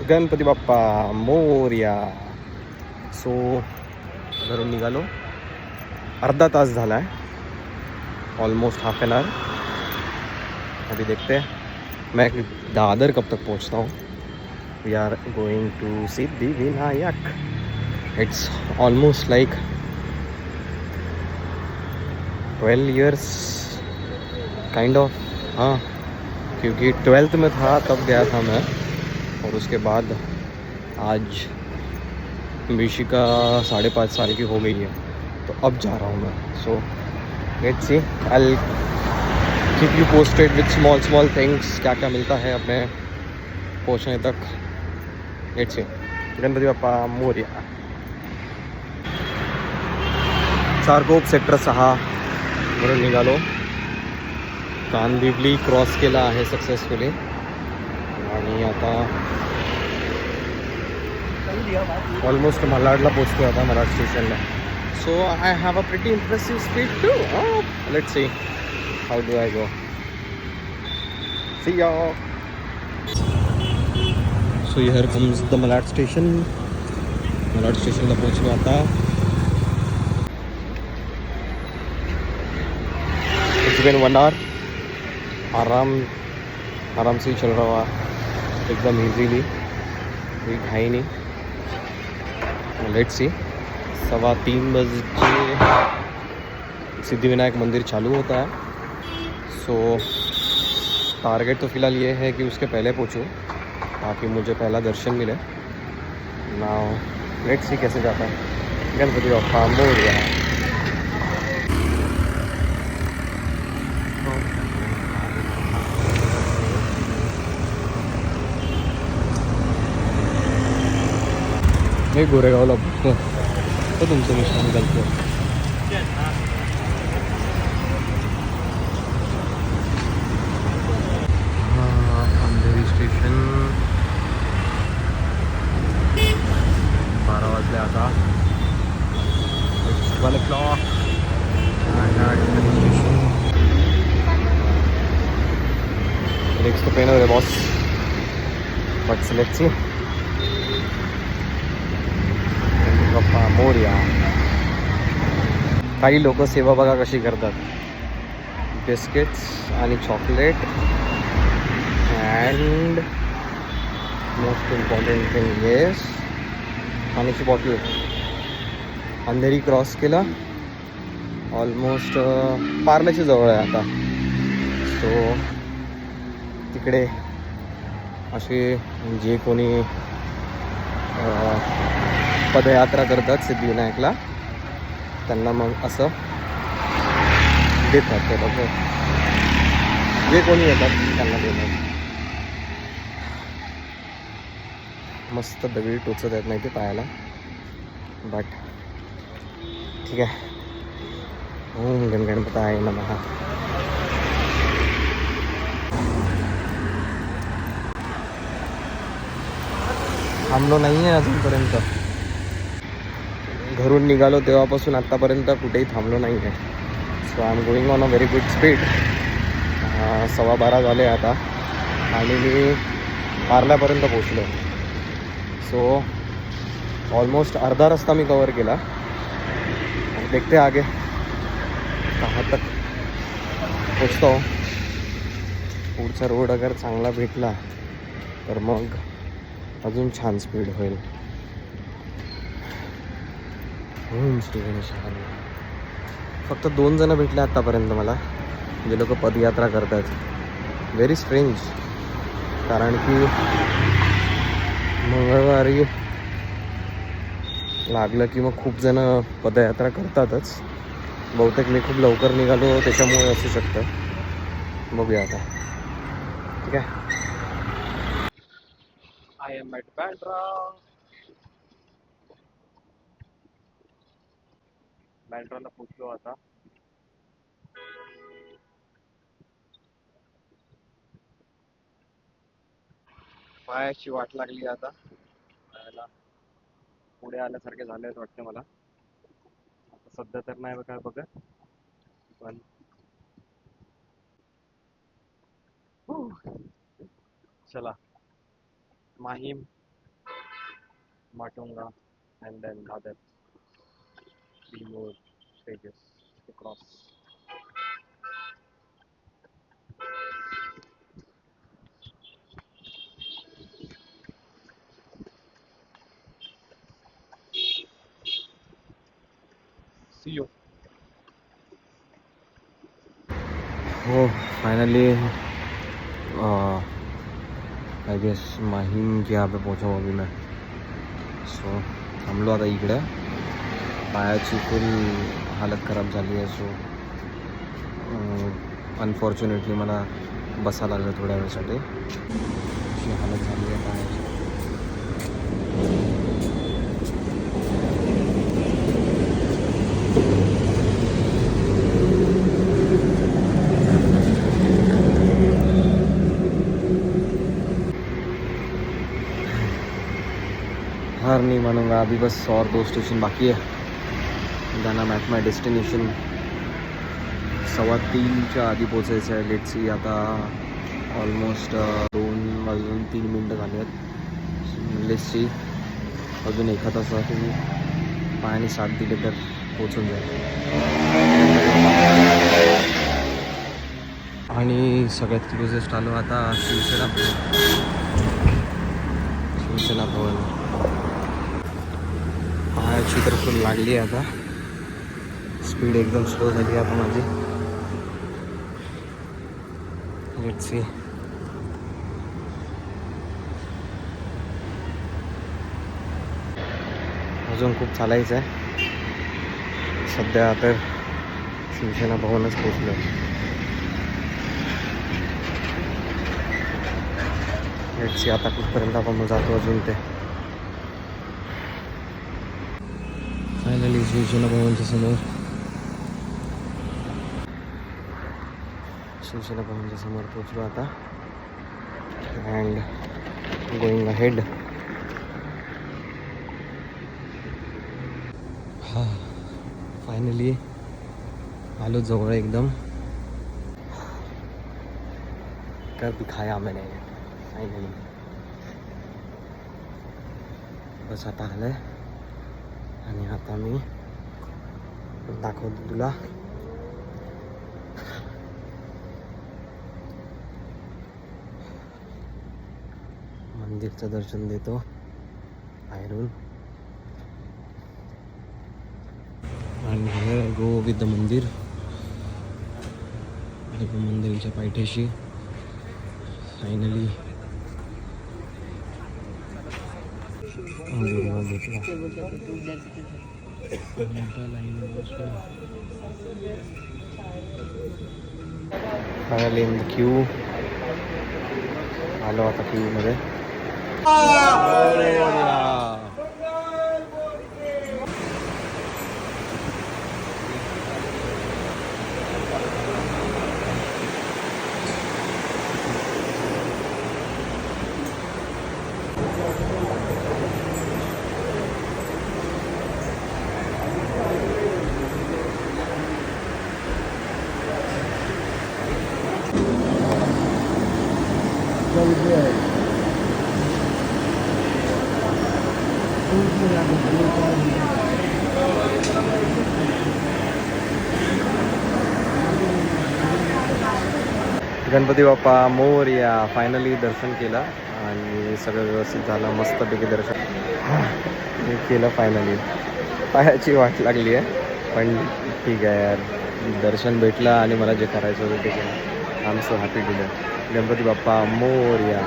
Ganpati Bappa Morya. So घरून निघालो, अर्धा तास झाला है, ऑलमोस्ट हाफ एन आवर. अभी देखते हैं मैं दादर कब तक पहुंचता हूँ. We are going to Siddhivinayak. It's almost like 12 years kind of. हाँ, क्योंकि 12th में था तब गया था मैं, और उसके बाद आज विशिका 5.5 साल की हो गई है, तो अब जा रहा हूँ मैं. So let's see, I keep you posted with small things, क्या क्या मिलता है अपने पहुँचने तक. Let's see. Ganpati Bappa Morya. Charkop sector 6 वरून निघालो. कांदिवली क्रॉस केला आहे सक्सेसफुली, आणि आता ऑलमोस्ट मलाडला पोचतो आता, मलाड स्टेशनला. So I have a pretty impressive speed too. Let's see how do I go. See ya. So here comes the Malad station. Malad स्टेशनला पोचलो आता. It's been 1 hour. आराम से ही चल रहा हुआ, एकदम इजीली, कोई घाई नहीं. Let's see. 3:15 बजे सिद्धिविनायक मंदिर चालू होता है. सो टारगेट तो फ़िलहाल ये है कि उसके पहले पहुँचूँ ताकि मुझे पहला दर्शन मिले. नाउ लेट्स सी कैसे जाता है. गणपति बाप्पा मोरया. मी गोरेगावला बघतो तर तुमचं मिश्रण घालतो. अंधेरी स्टेशन. 12 वाजले आता. It's 12 o'clock. स्टेशन. लेग्स तो पेन हो रहे boss, but let's see. Bappa Morya. काही लोक सेवा बघा कशी करतात. बिस्किट्स आणि chocolate, and most important thing yes पाण्याची बॉटल. अंधेरी क्रॉस केला, ऑलमोस्ट पार्ल्याच्या जवळ आहे आता. सो तिकडे असे जे कोणी पदयात्रा करतात सिद्धिविनायकला, त्यांना मग असं देतात ते लोक, जे कोणी येतात त्यांना देतात. मस्त दगडी टोचत आहेत नाही ते पायाला, बट ठीक आहे. ओम गणपताय नमः. थांबलो नाही आहे अजूनपर्यंत. घरून निघालो तेव्हापासून आत्तापर्यंत कुठेही थांबलो नाही आहे. So I am going on a very good speed. 12:15 झाले आता आणि मी पार्ल्यापर्यंत पोचलो. सो ऑलमोस्ट अर्धा रस्ता मी कवर केला. देखते आगे कहाँ तक पोचतो. पुढचा रोड अगर चांगला भेटला तर मग अजून छान स्पीड होईल. श्री गणेशाय. फक्त 2 जण भेटले आत्तापर्यंत मला, जे लोक पदयात्रा करतात. व्हेरी स्ट्रेंज, कारण की मंगळवारी लागलं की मग खूप जण पदयात्रा करतातच. बहुतेक मी खूप लवकर निघालो त्याच्यामुळे असू शकतं. बघूया आता. ठीक आहे. I am at Bandra. बँड्राला पोचलो आता. पायाची वाट लागली आता. पायाला पुढे आल्यासारखे झाले वाटते मला. आता सध्या तर नाही काय बघत, पण चला. Mahim Matunga, and then other 3 more stages to cross. See you. Oh, finally, I guess Mahim के यहाँ पे पहुँचा हूँ अभी मैं. सो हम लोग आता इकडे पायाची फुल हालत खराब झाली आहे. सो अनफॉर्च्युनेटली मला बसा लागलं थोड्या वेळासाठी. अशी हालत झाली आहे पायाची. हार नहीं मानूंगा. अभी बस और 2 स्टेशन बाकी है. Then I am at my destination. 2:15च्या आधी पोचायचं आहे. लेट्स सी आता ऑलमोस्ट 2 वाजून 3 मिनटं झाली आहेत. लेट्स सी अजून एका तासात पायाने साथ दिले तर पोचून जाईल. आणि सगळ्यात क्लोजेस्ट आलो आता शिवसेना भवन. पायाची तर फुल लागली आहे आता. स्पीड एकदम स्लो झाली आता माझी. Let's see. अजून खूप चालायचं आहे. सध्या तर शिवसेना भवनच पोचलो. लेट्स सी आता कुठपर्यंत आपण जातो अजून ते. फायनली शिवसेना भवनच्या समोर. शिवसेना भवनच्या समोर पोचलो आता. And going ahead. हा फायनली आलो जवळ एकदम. कर दिखाया मैंने फायनली. बस आता आलं आहे आणि आता मी दाखवतो तुला. मंदिरचं दर्शन देतो बाहेरून. आणि हे गो विथ द मंदिर. मंदिराच्या पायथ्याशी finally finally in the Q. आलो आता क्यू मध्ये. गणपती बाप्पा मोरया. फायनली दर्शन केलं आणि सगळं व्यवस्थित झालं. मस्तपैकी दर्शन हे केलं फायनली. पायाची वाट लागली आहे पण ठीक आहे यार. दर्शन भेटलं आणि मला जे करायचं होतं ते केलं. I am so happy today. Ganpati Bappa Morya.